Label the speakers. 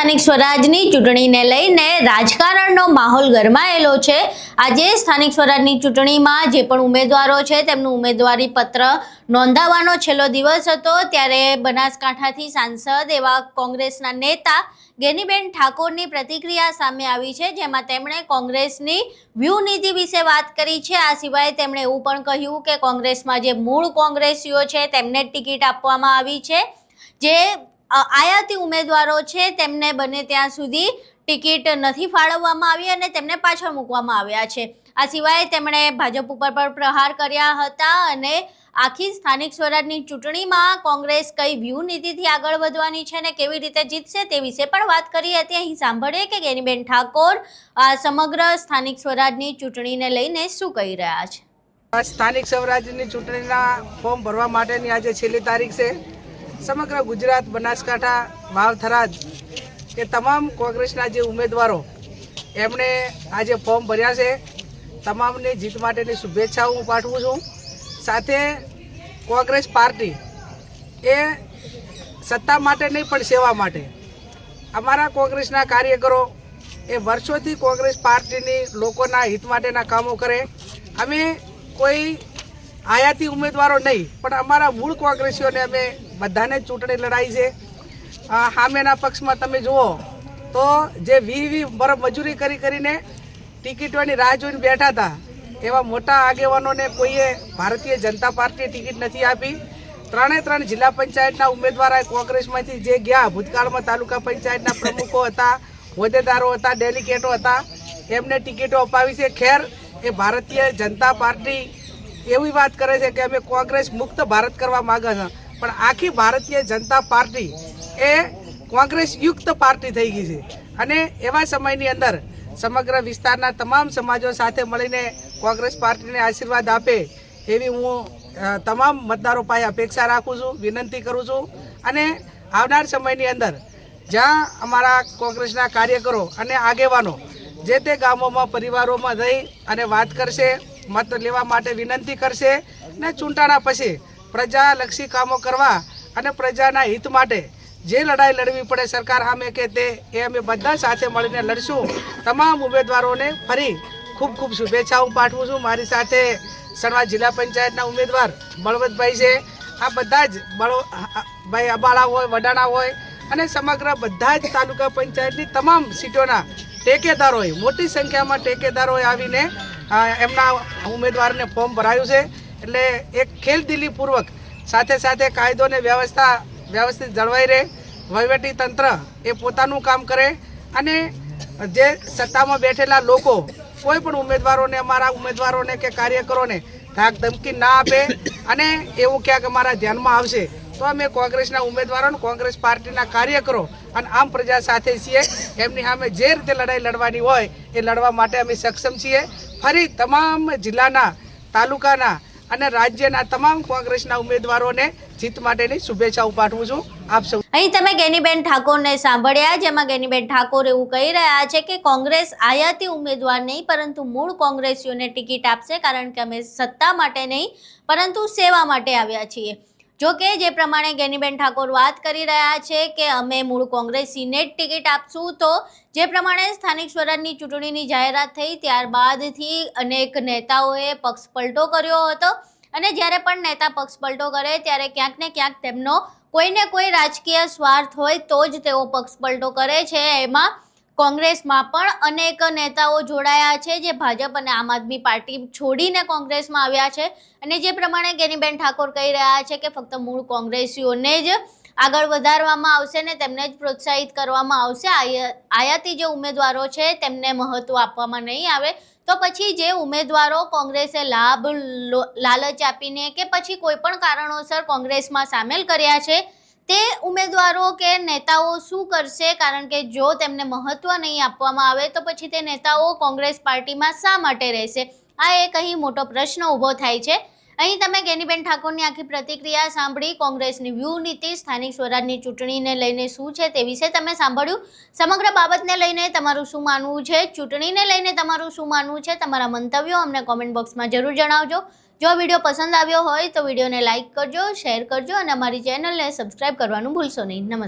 Speaker 1: સ્થાનિક સ્વરાજની ચૂંટણીને લઈને રાજકારણનો માહોલ ગરમાયેલો છે। આજે સ્થાનિક સ્વરાજની ચૂંટણીમાં જે પણ ઉમેદવારો છે તેમનું ઉમેદવારી પત્ર નોંધાવવાનો છેલ્લો દિવસ હતો, ત્યારે બનાસકાંઠાથી સાંસદ એવા કોંગ્રેસના નેતા ગેનીબેન ઠાકોરની પ્રતિક્રિયા સામે આવી છે, જેમાં તેમણે કોંગ્રેસની વ્યૂહ નીતિ વિશે વાત કરી છે। આ સિવાય તેમણે એવું પણ કહ્યું કે કોંગ્રેસમાં જે મૂળ કોંગ્રેસીઓ છે તેમને ટિકિટ આપવામાં આવી છે, જે આયાતી ઉમેદવારો છે તેમને બને ત્યાં સુધી ટિકિટ નથી ફાળવવામાં આવી અને તેમને પાછળ મૂકવામાં આવ્યા છે। આ સિવાય તેમણે ભાજપ ઉપર પણ પ્રહાર કર્યા હતા અને આખી સ્થાનિક સ્વરાજની ચૂંટણીમાં કોંગ્રેસ કઈ વ્યૂહ નીતિથી આગળ વધવાની છે અને કેવી રીતે જીતશે તે વિશે પણ વાત કરી હતી। અહીં સાંભળીએ કે ગેનીબેન ઠાકોર સમગ્ર સ્થાનિક સ્વરાજની ચૂંટણીને લઈને શું કહી રહ્યા છે।
Speaker 2: સ્થાનિક સ્વરાજની ચૂંટણીના ફોર્મ ભરવા માટેની આજે છેલ્લી તારીખ છે। સમગ્ર ગુજરાત, બનાસકાંઠા, વાવ, થરાદ એ તમામ કોંગ્રેસના જે ઉમેદવારો એમણે આજે ફોર્મ ભર્યા છે। તમામની જીત માટેની શુભેચ્છાઓ હું પાઠવું છું। સાથે કોંગ્રેસ પાર્ટી એ સત્તા માટે નહીં પણ સેવા માટે, અમારા કોંગ્રેસના કાર્યકરો એ વર્ષોથી કોંગ્રેસ પાર્ટીની લોકોના હિત માટેના કામો કરે। અમે કોઈ આયાતી ઉમેદવારો નહીં પણ અમારા મૂળ કોંગ્રેસીઓને અમે બધાને ચૂંટણી લડાઈ છે। સામેના પક્ષમાં તમે જુઓ તો જે 20 બરફ મજૂરી કરીને ટિકિટોની રાહ જોઈને બેઠા હતા એવા મોટા આગેવાનોને કોઈએ ભારતીય જનતા પાર્ટીએ ટિકિટ નથી આપી। 3 જિલ્લા પંચાયતના ઉમેદવાર કોંગ્રેસમાંથી જે ગયા, ભૂતકાળમાં તાલુકા પંચાયતના પ્રમુખો હતા, હોદ્દેદારો હતા, ડેલિગેટો હતા, એમને ટિકિટો અપાવી છે। ખેર, એ ભારતીય જનતા પાર્ટી એવી વાત કરે છે કે અમે કોંગ્રેસ મુક્ત ભારત કરવા માંગે છે, પણ આખી ભારતીય જનતા પાર્ટી એ કોંગ્રેસ યુક્ત પાર્ટી થઈ ગઈ છે। અને એવા સમયની અંદર સમગ્ર વિસ્તારના તમામ સમાજો સાથે મળીને કોંગ્રેસ પાર્ટીને આશીર્વાદ આપે એવી હું તમામ મતદારો પાસે અપેક્ષા રાખું છું, વિનંતી કરું છું। અને આવનાર સમયની અંદર જ્યાં અમારા કોંગ્રેસના કાર્યકરો અને આગેવાનો જે તે ગામોમાં, પરિવારોમાં રહી અને વાત કરશે, મત લેવા માટે વિનંતી કરશે ને ચૂંટાણા પછી પ્રજાલક્ષી કામો કરવા અને પ્રજાના હિત માટે જે લડાઈ લડવી પડે સરકાર સામે કે તે એ અમે બધા સાથે મળીને લડશું। તમામ ઉમેદવારોને ફરી ખૂબ ખૂબ શુભેચ્છાઓ પાઠવું છું। મારી સાથે સણવા જિલ્લા પંચાયતના ઉમેદવાર બળવંતભાઈ છે। આ બધા જ ભાઈ અબાળા હોય, વડાણા હોય અને સમગ્ર બધા જ તાલુકા પંચાયતની તમામ સીટોના ટેકેદારોએ, મોટી સંખ્યામાં ટેકેદારોએ આવીને એમના ઉમેદવારને ફોર્મ ભરાયું છે। એટલે એક ખેલદિલીપૂર્વક સાથે સાથે કાયદો અને વ્યવસ્થિત જળવાઈ રહે, વહીવટી તંત્ર એ પોતાનું કામ કરે અને જે સત્તામાં બેઠેલા લોકો કોઈ પણ ઉમેદવારોને, અમારા ઉમેદવારોને કે કાર્યકરોને ધાક ધમકી ના આપે અને એવું ક્યાંક અમારા ધ્યાનમાં આવશે તો અમે કોંગ્રેસના ઉમેદવારો, કોંગ્રેસ પાર્ટીના કાર્યકરો અને આમ પ્રજા સાથે છીએ। એમની સામે જે રીતે લડાઈ લડવાની હોય એ લડવા માટે અમે સક્ષમ છીએ। ફરી તમામ જિલ્લાના, તાલુકાના અને રાજ્યના તમામ કોંગ્રેસના ઉમેદવારોને જીત માટેની શુભેચ્છાઓ પાઠવું છું। આપ સૌ
Speaker 1: અહીં તમે ગેનીબેન ઠાકોરને સાંભળ્યા, જેમાં ગેનીબેન ઠાકોર એવું કહી રહ્યા છે કે કોંગ્રેસ આયાતી ઉમેદવાર નહીં પરંતુ મૂળ કોંગ્રેસીઓને ટિકિટ આપશે, કારણ કે અમે સત્તા માટે નહીં પરંતુ સેવા માટે આવ્યા છીએ। જો કે જે પ્રમાણે ગેનીબેન ઠાકોર વાત કરી રહ્યા છે કે અમે મૂળ કોંગ્રેસીને જ ટિકિટ આપશું, તો જે પ્રમાણે સ્થાનિક સ્વરાજની ચૂંટણીની જાહેરાત થઈ ત્યારબાદથી અનેક નેતાઓએ પક્ષ પલટો કર્યો હતો અને જ્યારે પણ નેતા પક્ષ પલટો કરે ત્યારે ક્યાંક ને ક્યાંક તેમનો કોઈને કોઈ રાજકીય સ્વાર્થ હોય તો જ તેઓ પક્ષ પલટો કરે છે। એમાં કોંગ્રેસમાં પણ અનેક નેતાઓ જોડાયા છે જે ભાજપ અને આમ આદમી પાર્ટી છોડીને કોંગ્રેસમાં આવ્યા છે। અને જે પ્રમાણે ગેનીબેન ઠાકોર કહી રહ્યા છે કે ફક્ત મૂળ કોંગ્રેસીઓને જ આગળ વધારવામાં આવશે ને તેમને જ પ્રોત્સાહિત કરવામાં આવશે, આયાતી જે ઉમેદવારો છે તેમને મહત્વ આપવામાં નહીં આવે। તો પછી જે ઉમેદવારો કોંગ્રેસે લાલચ આપીને કે પછી કોઈ પણ કારણોસર કોંગ્રેસમાં સામેલ કર્યા છે તે ઉમેદવારો કે નેતાઓ શું કરશે? કારણ કે જો તેમને મહત્વ નહીં આપવામાં આવે તો પછી તે નેતાઓ કોંગ્રેસ પાર્ટીમાં શા માટે રહેશે? આ એક અહીં મોટો પ્રશ્ન ઊભો થાય છે। અહીં તમે ગેનીબેન ઠાકોરની આખી પ્રતિક્રિયા સાંભળી, કોંગ્રેસની વ્યૂહ નીતિ સ્થાનિક સ્વરાજની ચૂંટણીને લઈને શું છે તે વિશે તમે સાંભળ્યું। સમગ્ર બાબતને લઈને તમારું શું માનવું છે, ચૂંટણીને લઈને તમારું શું માનવું છે, તમારા મંતવ્યો અમને કોમેન્ટ બોક્સમાં જરૂર જણાવજો। જો વિડીયો પસંદ આવ્યો હોય તો વિડીયોને લાઇક કરજો, શેર કરજો અને અમારી ચેનલને સબસ્ક્રાઈબ કરવાનું ભૂલશો નહીં। નમસ્કાર।